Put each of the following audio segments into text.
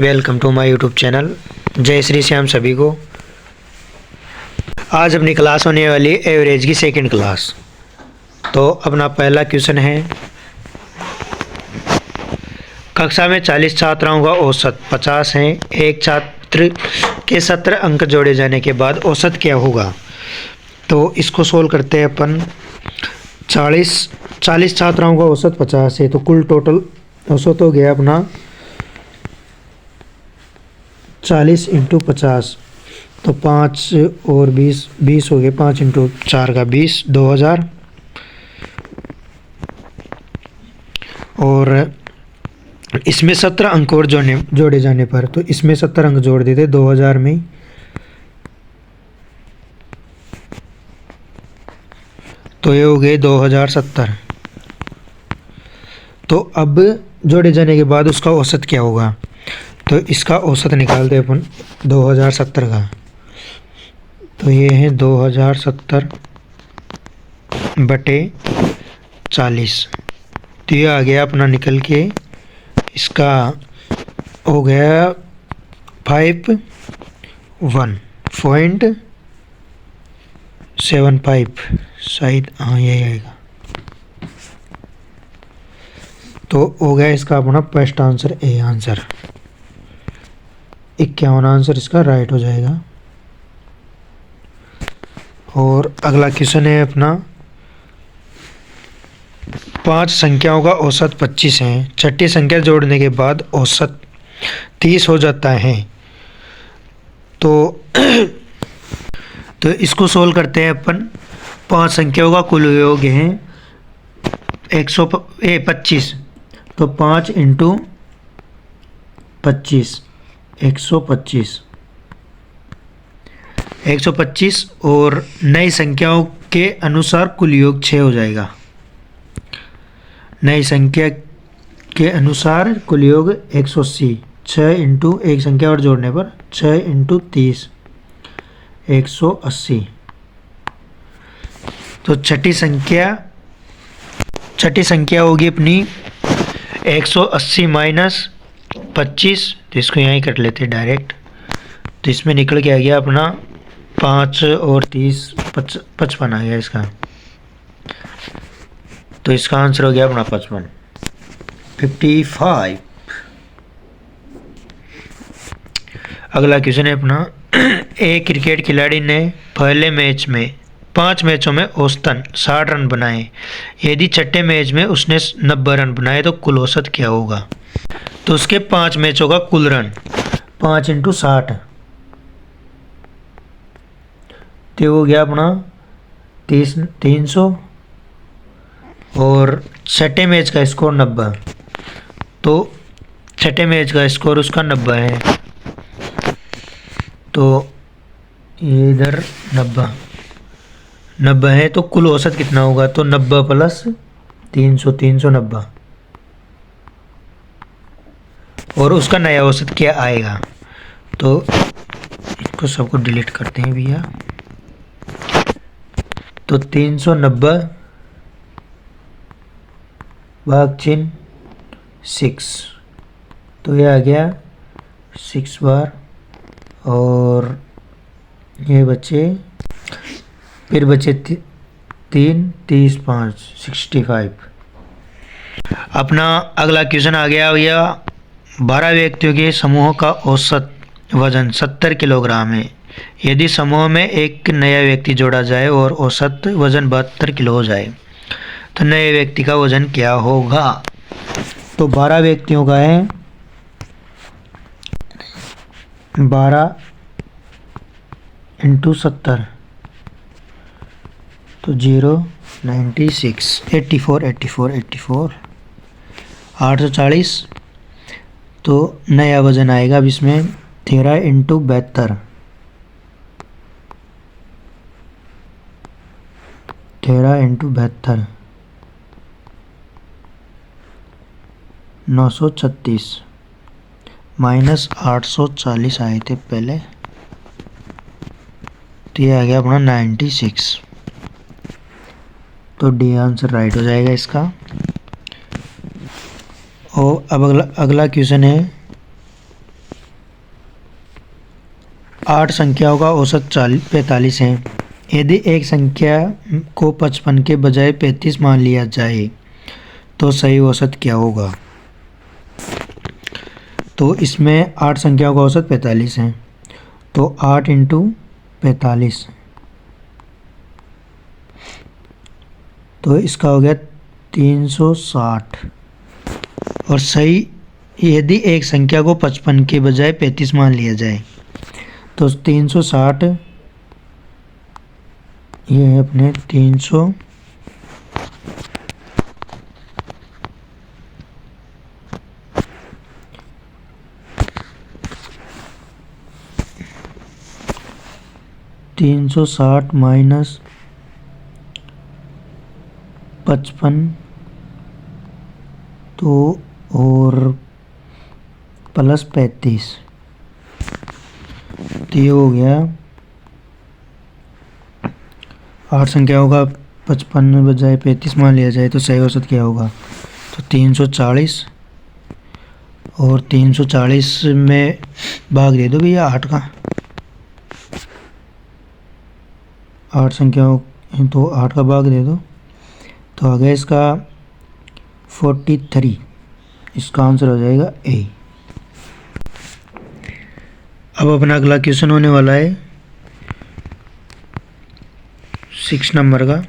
Welcome to my YouTube channel. जय श्री श्याम सभी को। आज अपनी क्लास होने वाली एवरेज की सेकंड क्लास। तो अपना पहला क्वेश्चन है, कक्षा में 40 छात्राओं का औसत 50 है। एक छात्र के 70 अंक जोड़े जाने के बाद औसत क्या होगा। तो इसको सोल्व करते हैं अपन। 40 छात्राओं का औसत 50 है, तो कुल टोटल औसत हो गया अपना 40 इंटू 50, तो 5 और 20 हो गए। 5 इंटू 4 का 20, 2000। और इसमें 17 अंक और जोड़े जाने पर, तो इसमें 70 अंक जोड़ देते 2000 में, तो ये हो गए 2070। तो अब जोड़े जाने के बाद उसका औसत क्या होगा, तो इसका औसत निकालते अपन 2070 का। तो ये है 2070 बटे 40, तो ये आ गया अपना निकल के। इसका हो गया 51.75 शायद, हाँ यही आएगा। तो हो गया इसका अपना first answer, A answer 51 answer इसका राइट हो जाएगा। और अगला क्वेश्चन है अपना, 5 संख्याओं का औसत 25 है। छठी संख्या जोड़ने के बाद औसत 30 हो जाता है। तो इसको सोल्व करते हैं अपन। 5 संख्याओं का कुल योग है 25, तो 5 इंटू 25 125 और नई संख्याओं के अनुसार कुल योग 6 हो जाएगा। नई संख्या के अनुसार कुल योग 180। 6 इंटू एक संख्या और जोड़ने पर 6 इंटू 30 180। तो छठी संख्या होगी अपनी 180 माइनस 25, तो इसको यहाँ ही कर लेते हैं डायरेक्ट। तो इसमें निकल के आ गया अपना 5 और 30 55 आ गया इसका। तो इसका आंसर हो गया अपना 55। अगला क्वेश्चन है अपना, एक क्रिकेट खिलाड़ी ने पहले मैच में 5 मैचों में औसतन 60 रन बनाए। यदि छठे मैच में उसने 90 रन बनाए तो कुल औसत क्या होगा। तो उसके 5 मैचों का कुल रन 5 इंटू 60, तो हो गया अपना 300। और छठे मैच का स्कोर 90, तो छठे मैच का स्कोर उसका 90 है, तो ये इधर 90 है, तो कुल औसत कितना होगा। तो 90 प्लस 390, और उसका नया औसत क्या आएगा। तो इसको सबको डिलीट करते हैं भैया। तो 390 भाग चिन्ह 6, तो ये आ गया 6 बार। और ये बचे, फिर बचे 3 30 5 65। अपना अगला क्वेश्चन आ गया भैया, 12 व्यक्तियों के समूह का औसत वजन 70 किलोग्राम है। यदि समूह में एक नया व्यक्ति जोड़ा जाए और औसत वजन 72 किलो हो जाए, तो नए व्यक्ति का वजन क्या होगा। तो 12 व्यक्तियों का है 12 इंटू 70, तो 0 96 84 840। तो नया वजन आएगा अब इसमें 13 इंटू 72, 13 इंटू 72 936 माइनस 840 आए थे पहले, तो ये आ गया अपना 96। तो डी आंसर राइट हो जाएगा इसका। और अब अगला क्वेश्चन है, 8 संख्याओं का औसत 45 है। यदि एक संख्या को 55 के बजाय 35 मान लिया जाए तो सही औसत क्या होगा? तो इसमें 8 संख्याओं का औसत 45 है, तो 8 इंटू 45, तो इसका हो गया 360। और सही यदि एक संख्या को 55 के बजाय 35 मान लिया जाए तो 360 ये है अपने 300 360 माइनस 55 तो और प्लस 35, तो ये हो गया 8 संख्याओं का 55 में बजाय 35 मान लिया जाए तो सही औसत क्या होगा? तो 340, और 340 में भाग दे दो भैया 8 का, 8 संख्याओं तो 8 का भाग दे दो, तो आ गया इसका 43। इसका आंसर हो जाएगा ए। अब अपना अगला क्वेश्चन होने वाला है 6 नंबर का।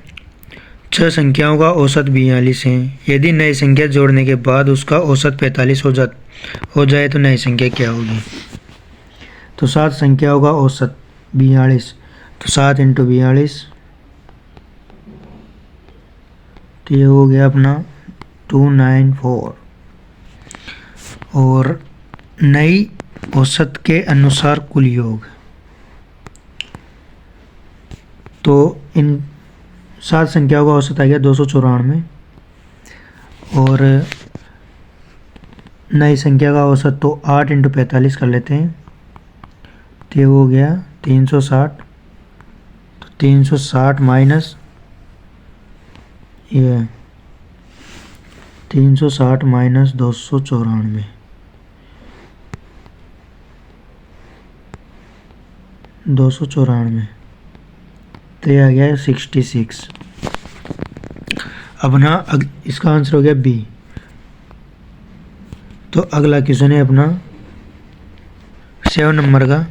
6 संख्याओं का औसत 42 है। यदि नई संख्या जोड़ने के बाद उसका औसत 45 हो जाए तो नई संख्या क्या होगी? तो 7 संख्याओं का औसत 42, तो 7 इंटू 42, तो ये हो गया अपना 294। और नई औसत के अनुसार कुल योग, तो इन 7 संख्याओं का औसत आ गया 294, और नई संख्या का औसत तो 8 इंटू 45 कर लेते हैं, तो ये हो गया 360। तो 360 माइनस ये 360 माइनस 294, 294, तो ये आ गया 66। अब ना इसका आंसर हो गया बी। तो अगला क्वेश्चन है अपना 7 नंबर का।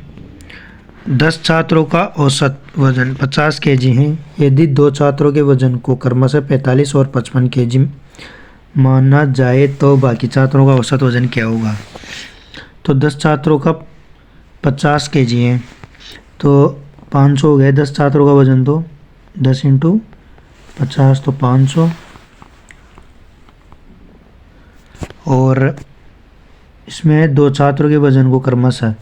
10 छात्रों का औसत वजन 50 केजी है। यदि 2 छात्रों के वजन को क्रमशः 45 और 55 केजी माना जाए तो बाकी छात्रों का औसत वजन क्या होगा? तो 10 छात्रों का 50 केजी है, तो 500 हो गए 10 छात्रों का वजन, तो 10 इंटू 50 तो 500, और इसमें 2 छात्रों के वजन को क्रमशः,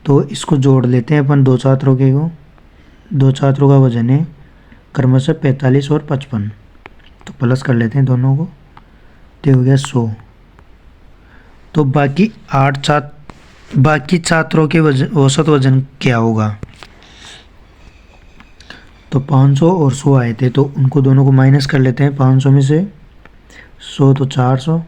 तो इसको जोड़ लेते हैं अपन 2 छात्रों के को। 2 छात्रों का वजन है क्रमशः 45 और 55, तो प्लस कर लेते हैं दोनों को, तो हो गया 100। तो बाकी छात्रों के औसत वजन क्या होगा? तो 500 और 100 आए थे, तो उनको दोनों को माइनस कर लेते हैं। 500 में से 100 तो 400।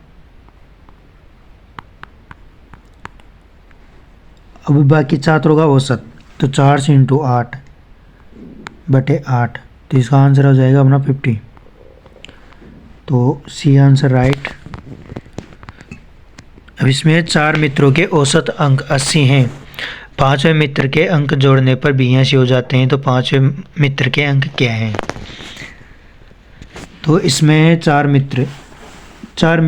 अब बाकी छात्रों का औसत, तो 400 इंटू 8 बटे 8, तो इसका आंसर हो जाएगा अपना 50। तो सी आंसर राइट। अब इसमें 4 मित्रों के औसत अंक 80 हैं। 5वें मित्र के अंक जोड़ने पर 82 हो जाते हैं, तो 5वें मित्र के अंक क्या हैं? तो इसमें 4 मित्र 4,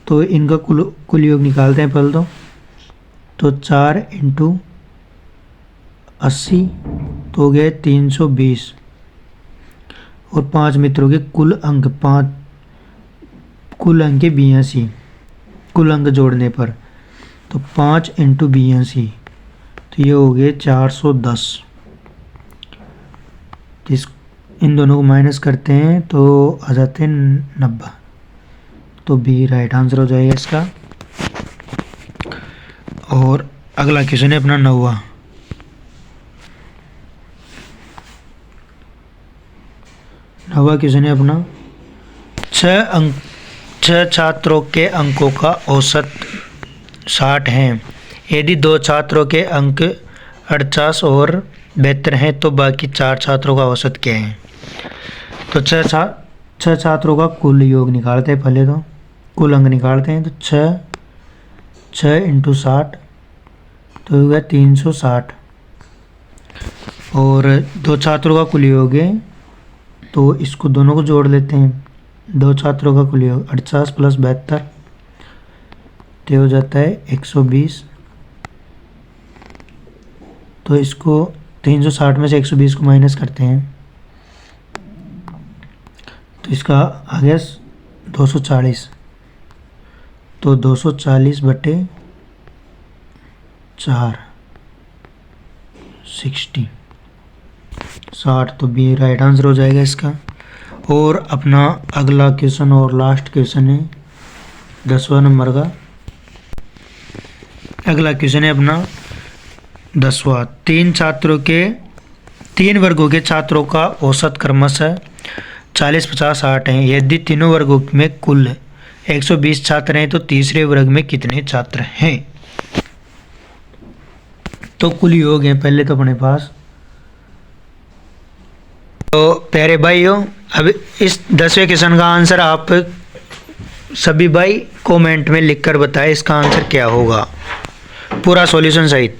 तो इनका कुल योग निकालते हैं पहले तो 4 इंटू 80 तो हो गए 320, और 5 मित्रों के कुल अंक 82, कुल अंक जोड़ने पर, तो 5 इंटू 82, तो ये हो गए 410। इन दोनों को माइनस करते हैं तो आ जाते हैं 90, तो बी राइट आंसर हो जाएगा इसका। और अगला क्वेश्चन है अपना 9वां। 9वां क्वेश्चन है अपना 6 छात्रों के अंकों का औसत 60 हैं। यदि 2 छात्रों के अंक 48 और 72 हैं, तो बाकी 4 छात्रों का औसत क्या है? तो 6 छात्रों का कुल योग निकालते हैं, पहले तो कुल अंक निकालते हैं। तो 6 इंटू 60 तो हो गया 360, और 2 छात्रों का कुल योग है, तो इसको दोनों को जोड़ लेते हैं। 2 छात्रों का कुल योग 48 प्लस 72 तो हो जाता है 120। तो इसको 360 में से 120 को माइनस करते हैं, तो इसका आ गया 240। तो 240 बटे 4 60 तो बी राइट आंसर हो जाएगा इसका। और अपना अगला क्वेश्चन और लास्ट क्वेश्चन है 10वां नंबर का। अगला क्वेश्चन है अपना 10वां। 3 वर्गों के छात्रों का औसत क्रमशः 40, 50, 60 है। यदि तीनों वर्गों में कुल 120 छात्र हैं तो तीसरे वर्ग में कितने छात्र हैं? तो कुल योग है पहले तो अपने पास। तो प्यारे भाइयों, अब इस 10वें क्वेश्चन का आंसर आप सभी भाई कमेंट में लिखकर बताएं इसका आंसर क्या होगा, पूरा सॉल्यूशन सहित।